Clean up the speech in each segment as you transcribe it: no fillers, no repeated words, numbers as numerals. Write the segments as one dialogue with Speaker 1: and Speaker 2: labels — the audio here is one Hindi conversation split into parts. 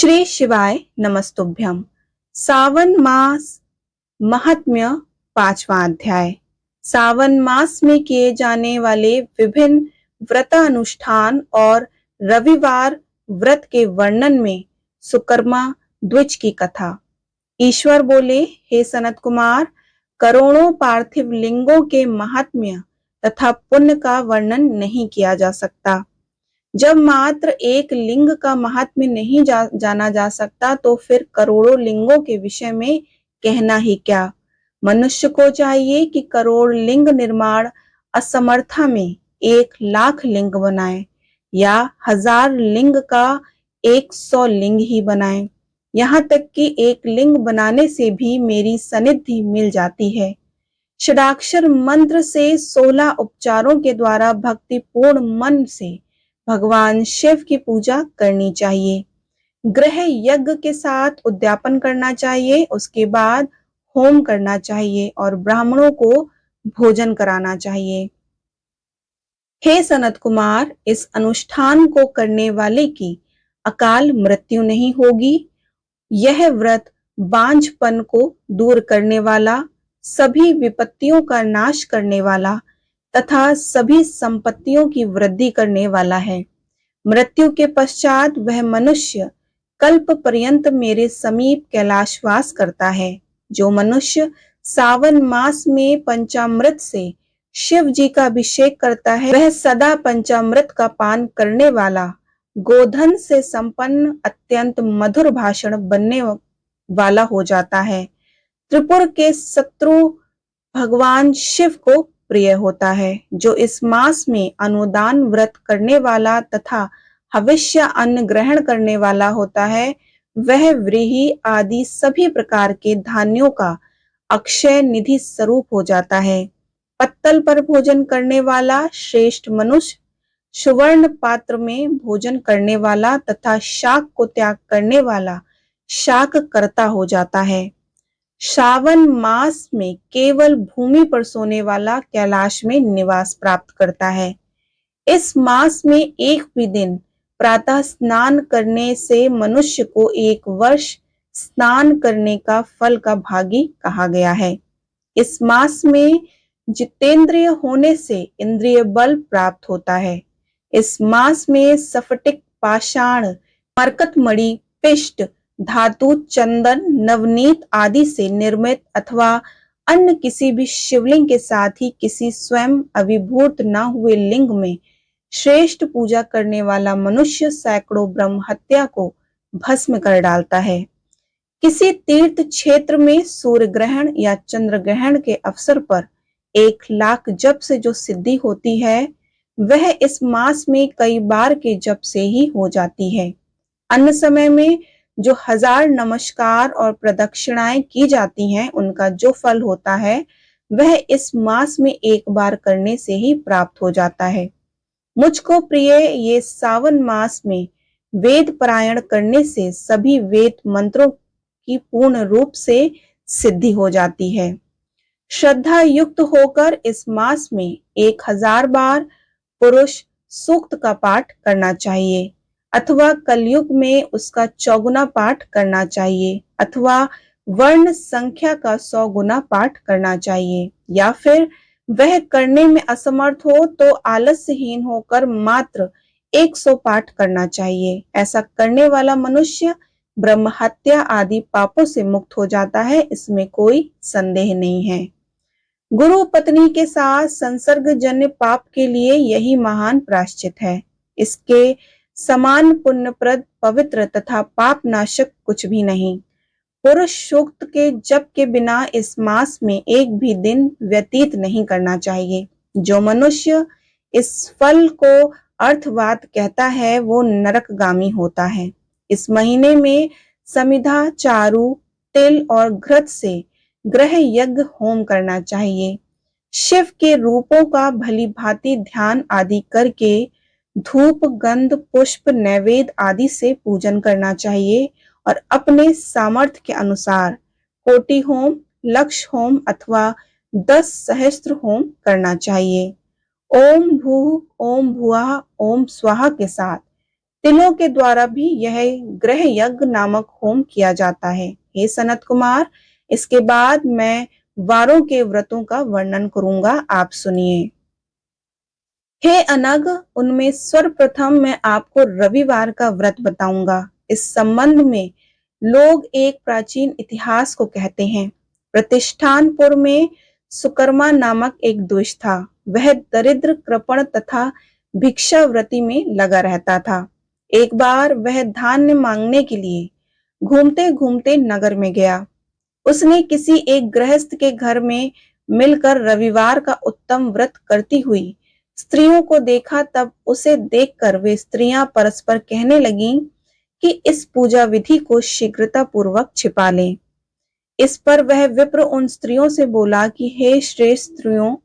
Speaker 1: श्री शिवाय नमस्तुभ्यम। सावन मास महात्म्य, 5वां अध्याय। सावन मास में किए जाने वाले विभिन्न व्रत अनुष्ठान और रविवार व्रत के वर्णन में सुकर्मा द्विज की कथा। ईश्वर बोले, हे सनत कुमार, करोड़ों पार्थिव लिंगों के महात्म्य तथा पुण्य का वर्णन नहीं किया जा सकता। जब मात्र एक लिंग का महात्म्य नहीं जाना जा सकता तो फिर करोड़ों लिंगों के विषय में कहना ही क्या। मनुष्य को चाहिए कि करोड़ लिंग निर्माण असमर्था में 1,00,000 लिंग बनाए या 1000 लिंग का 100 लिंग ही बनाए। यहाँ तक कि एक लिंग बनाने से भी मेरी सनिधि मिल जाती है। षडाक्षर मंत्र से 16 उपचारों के द्वारा भक्तिपूर्ण मन से भगवान शिव की पूजा करनी चाहिए। गृह यज्ञ के साथ उद्यापन करना चाहिए, उसके बाद होम करना चाहिए और ब्राह्मणों को भोजन कराना चाहिए। हे सनत कुमार, इस अनुष्ठान को करने वाले की अकाल मृत्यु नहीं होगी। यह व्रत बांझपन को दूर करने वाला, सभी विपत्तियों का नाश करने वाला तथा सभी संपत्तियों की वृद्धि करने वाला है। मृत्यु के पश्चात वह मनुष्य कल्प पर्यंत मेरे समीप कैलाशवास करता है। जो मनुष्य सावन मास में पंचामृत से शिव जी का अभिषेक करता है, वह सदा पंचामृत का पान करने वाला, गोधन से संपन्न, अत्यंत मधुर भाषण बनने वाला हो जाता है। त्रिपुर के शत्रु भगवान शिव को प्रिय होता है। जो इस मास में अनुदान व्रत करने वाला तथा हविष्य अन्न ग्रहण करने वाला होता है, वह व्रीहि आदि सभी प्रकार के धान्यों का अक्षय निधि स्वरूप हो जाता है। पत्तल पर भोजन करने वाला श्रेष्ठ मनुष्य सुवर्ण पात्र में भोजन करने वाला तथा शाक को त्याग करने वाला शाक कर्ता हो जाता है। श्रावण मास में केवल भूमि पर सोने वाला कैलाश में निवास प्राप्त करता है। इस मास में एक भी दिन प्रातः स्नान करने से मनुष्य को 1 वर्ष स्नान करने का फल का भागी कहा गया है। इस मास में जितेंद्रिय होने से इंद्रिय बल प्राप्त होता है। इस मास में स्फटिक, पाषाण, मरकतमणि, पिष्ट, धातु, चंदन, नवनीत आदि से निर्मित अथवा अन्य किसी भी शिवलिंग के साथ ही किसी स्वयं अभिभूत न हुए लिंग में श्रेष्ठ पूजा करने वाला मनुष्य सैकड़ों ब्रह्म हत्या को भस्म कर डालता है। किसी तीर्थ क्षेत्र में सूर्य ग्रहण या चंद्र ग्रहण के अवसर पर 1,00,000 जप से जो सिद्धि होती है, वह इस मास में कई बार के जप से ही हो जाती है। अन्य समय में जो 1000 नमस्कार और प्रदक्षिणाएं की जाती हैं, उनका जो फल होता है वह इस मास में एक बार करने से ही प्राप्त हो जाता है। मुझको प्रिय ये सावन मास में वेद पारायण करने से सभी वेद मंत्रों की पूर्ण रूप से सिद्धि हो जाती है। श्रद्धा युक्त होकर इस मास में 1000 बार पुरुष सूक्त का पाठ करना चाहिए अथवा कलयुग में उसका 4 गुना पाठ करना चाहिए अथवा वर्ण संख्या का 100 गुना पाठ करना चाहिए, या फिर वह करने में असमर्थ हो तो आलस्यहीन होकर मात्र 100 पाठ करना चाहिए। ऐसा करने वाला मनुष्य ब्रह्म हत्या आदि पापों से मुक्त हो जाता है, इसमें कोई संदेह नहीं है। गुरु पत्नी के साथ संसर्गजन्य पाप के लिए यही महान प्रायश्चित है। इसके समान पुण्यप्रद, पवित्र तथा पाप नाशक कुछ भी नहीं। पुरुष सूक्त के जप के बिना इस मास में एक भी दिन व्यतीत नहीं करना चाहिए। जो मनुष्य इस फल को अर्थवाद कहता है, वो नरकगामी होता है। इस महीने में समिधा, चारू, तिल और घृत से गृह यज्ञ होम करना चाहिए। शिव के रूपों का भली भांति ध्यान आदि करके धूप, गंध, पुष्प, नैवेद्य आदि से पूजन करना चाहिए और अपने सामर्थ्य के अनुसार कोटि होम, लक्ष होम अथवा 10 सहस्त्र होम करना चाहिए। ओम भूः, ओम भुवः, ओम स्वाहा के साथ तिलों के द्वारा भी यह ग्रह यज्ञ नामक होम किया जाता है। हे सनत कुमार, इसके बाद मैं वारों के व्रतों का वर्णन करूंगा, आप सुनिए। हे अनग, उनमें सर्वप्रथम मैं आपको रविवार का व्रत बताऊंगा। इस संबंध में लोग एक प्राचीन इतिहास को कहते हैं। प्रतिष्ठानपुर में सुकर्मा नामक एक द्विज था। वह दरिद्र, कृपण तथा भिक्षावृत्ति में लगा रहता था। एक बार वह धान्य मांगने के लिए घूमते घूमते नगर में गया। उसने किसी एक गृहस्थ के घर में मिलकर रविवार का उत्तम व्रत करती हुई स्त्रियों को देखा। तब उसे देखकर वे स्त्रियां परस्पर कहने लगीं कि इस पूजा विधि को शीघ्रता पूर्वक छिपा लें। इस पर वह विप्र उन स्त्रियों से बोला कि हे श्रेष्ठ स्त्रियों,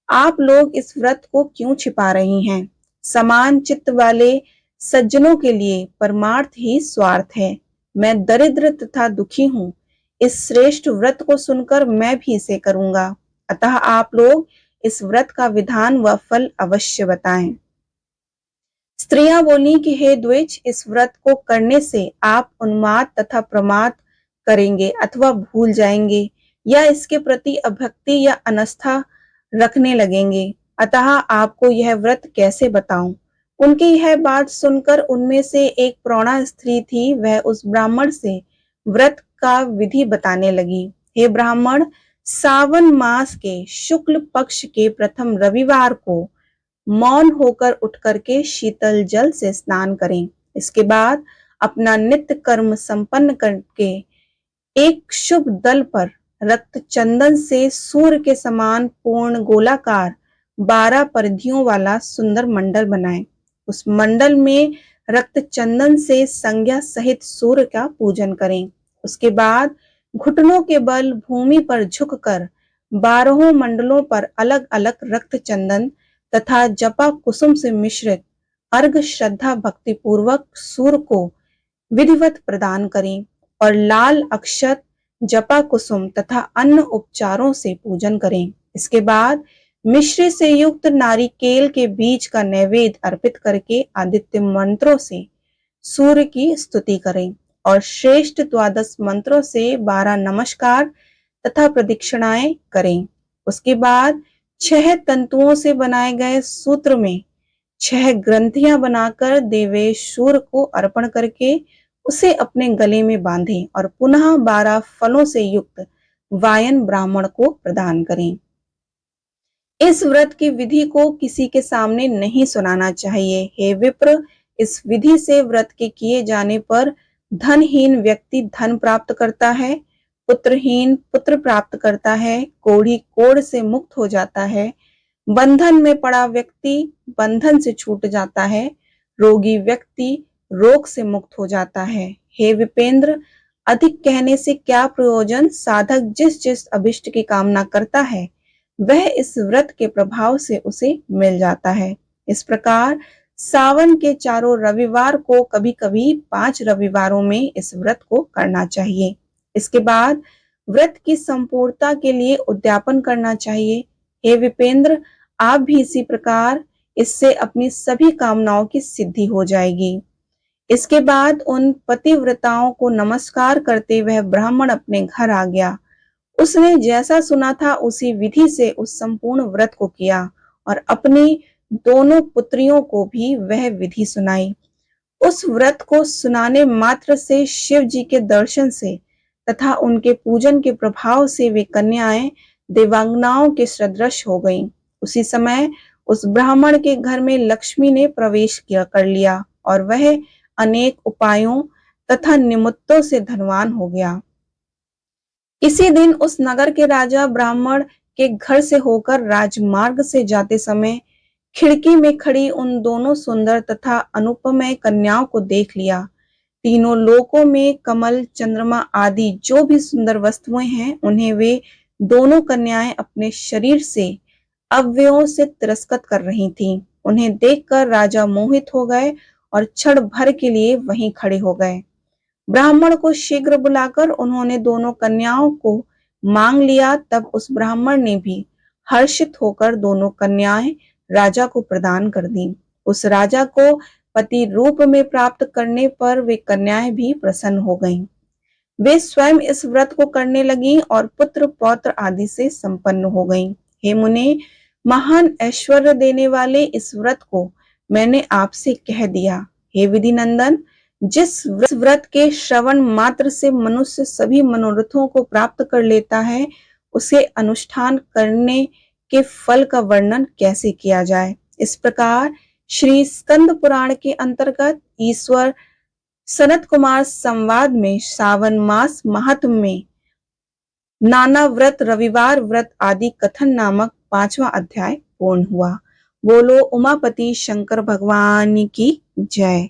Speaker 1: आप लोग इस व्रत को क्यों छिपा रही हैं? समान चित्त वाले सज्जनों के लिए परमार्थ ही स्वार्थ है। मैं दरिद्र तथा दुखी हूँ। इस श्रेष्ठ व्रत को सुनकर मैं भी इसे करूंगा। अतः आप लोग इस व्रत का विधान व फल अवश्य बताएं। स्त्रियां बोली कि हे द्विज, इस व्रत को करने से आप उन्माद तथा प्रमाद करेंगे अथवा भूल जाएंगे या इसके प्रति अभक्ति या अनास्था रखने लगेंगे। अतः आपको यह व्रत कैसे बताऊं? उनकी यह बात सुनकर उनमें से एक प्रौढ़ा स्त्री थी, वह उस ब्राह्मण से व्रत का विधि बताने लगी। हे ब्राह्मण, सावन मास के शुक्ल पक्ष के प्रथम रविवार को मौन होकर उठ करके शीतल जल से स्नान करें। इसके बाद अपना नित्य कर्म संपन्न करके एक शुभ दल पर रक्त चंदन से सूर्य के समान पूर्ण गोलाकार 12 परिधियों वाला सुंदर मंडल बनाएं। उस मंडल में रक्त चंदन से संज्ञा सहित सूर्य का पूजन करें। उसके बाद घुटनों के बल भूमि पर झुककर 12 मंडलों पर अलग अलग रक्त चंदन तथा जपा कुसुम से मिश्रित अर्घ श्रद्धा भक्ति पूर्वक सूर्य को विधिवत प्रदान करें और लाल अक्षत, जपा कुसुम तथा अन्य उपचारों से पूजन करें। इसके बाद मिश्री से युक्त नारिकेल के बीज का नैवेद्य अर्पित करके आदित्य मंत्रों से सूर्य की स्तुति करें और श्रेष्ठ 12 मंत्रों से 12 नमस्कार तथा प्रदक्षिणाएं करें। उसके बाद 6 तंतुओं से बनाए गए सूत्र में 6 ग्रंथियां बनाकर देवेश सूर्य को अर्पण करके उसे अपने गले में बांधें और पुनः 12 फलों से युक्त वायन ब्राह्मण को प्रदान करें। इस व्रत की विधि को किसी के सामने नहीं सुनाना चाहिए। हे विप्र, इस विधि से व्रत के किए जाने पर धनहीन व्यक्ति धन प्राप्त करता है, पुत्रहीन पुत्र प्राप्त करता है, कोढ़ी कोढ़ से मुक्त हो जाता है, बंधन में पड़ा व्यक्ति बंधन से छूट जाता है, रोगी व्यक्ति रोग से मुक्त हो जाता है। हे विपेंद्र, अधिक कहने से क्या प्रयोजन? साधक जिस जिस अभिष्ट की कामना करता है वह इस व्रत के प्रभाव से उसे मिल जाता है। इस प्रकार सावन के चारों रविवार को, कभी कभी 5 रविवारों में इस व्रत को करना चाहिए। इसके बाद व्रत की संपूर्णता के लिए उद्यापन करना चाहिए। हे विपेंद्र, आप भी इसी प्रकार, इससे अपनी सभी कामनाओं की सिद्धि हो जाएगी। इसके बाद उन पतिव्रताओं को नमस्कार करते वह ब्राह्मण अपने घर आ गया। उसने जैसा सुना था उसी विधि से उस संपूर्ण व्रत को किया और अपनी दोनों पुत्रियों को भी वह विधि सुनाई। उस व्रत को सुनाने मात्र से शिव जी के दर्शन से तथा उनके पूजन के प्रभाव से वे कन्याएं देवांगनाओं के सदृश हो गईं। उसी समय उस ब्राह्मण के घर में लक्ष्मी ने प्रवेश कर लिया और वह अनेक उपायों तथा निमित्तों से धनवान हो गया। इसी दिन उस नगर के राजा ब्राह्मण के घर से होकर राजमार्ग से जाते समय खिड़की में खड़ी उन दोनों सुंदर तथा अनुपमय कन्याओं को देख लिया। तीनों लोकों में कमल, चंद्रमा आदि जो भी सुंदर वस्तुएं हैं, उन्हें वे दोनों कन्याएं अपने शरीर से अवयवों से तिरस्कृत कर रही थीं। उन्हें देखकर राजा मोहित हो गए और क्षण भर के लिए वहीं खड़े हो गए। ब्राह्मण को शीघ्र बुलाकर उन्होंने दोनों कन्याओं को मांग लिया। तब उस ब्राह्मण ने भी हर्षित होकर दोनों कन्याएं राजा को प्रदान कर दी। उस राजा को पति रूप में प्राप्त करने पर वे कन्याएं भी प्रसन्न हो गईं। वे स्वयं इस व्रत को करने लगीं और पुत्र पौत्र आदि से संपन्न हो गईं। हे मुने, महान ऐश्वर्य देने वाले इस व्रत को मैंने आपसे कह दिया। हे विधि नंदन, जिस व्रत के श्रवण मात्र से मनुष्य सभी मनोरथों को प्राप्त कर लेता है, उसे अनुष्ठान करने के फल का वर्णन कैसे किया जाए। इस प्रकार श्री स्कंद पुराण के अंतर्गत ईश्वर सनत कुमार संवाद में सावन मास महात्म में नाना व्रत, रविवार व्रत आदि कथन नामक 5वां अध्याय पूर्ण हुआ। बोलो उमापति शंकर भगवान की जय।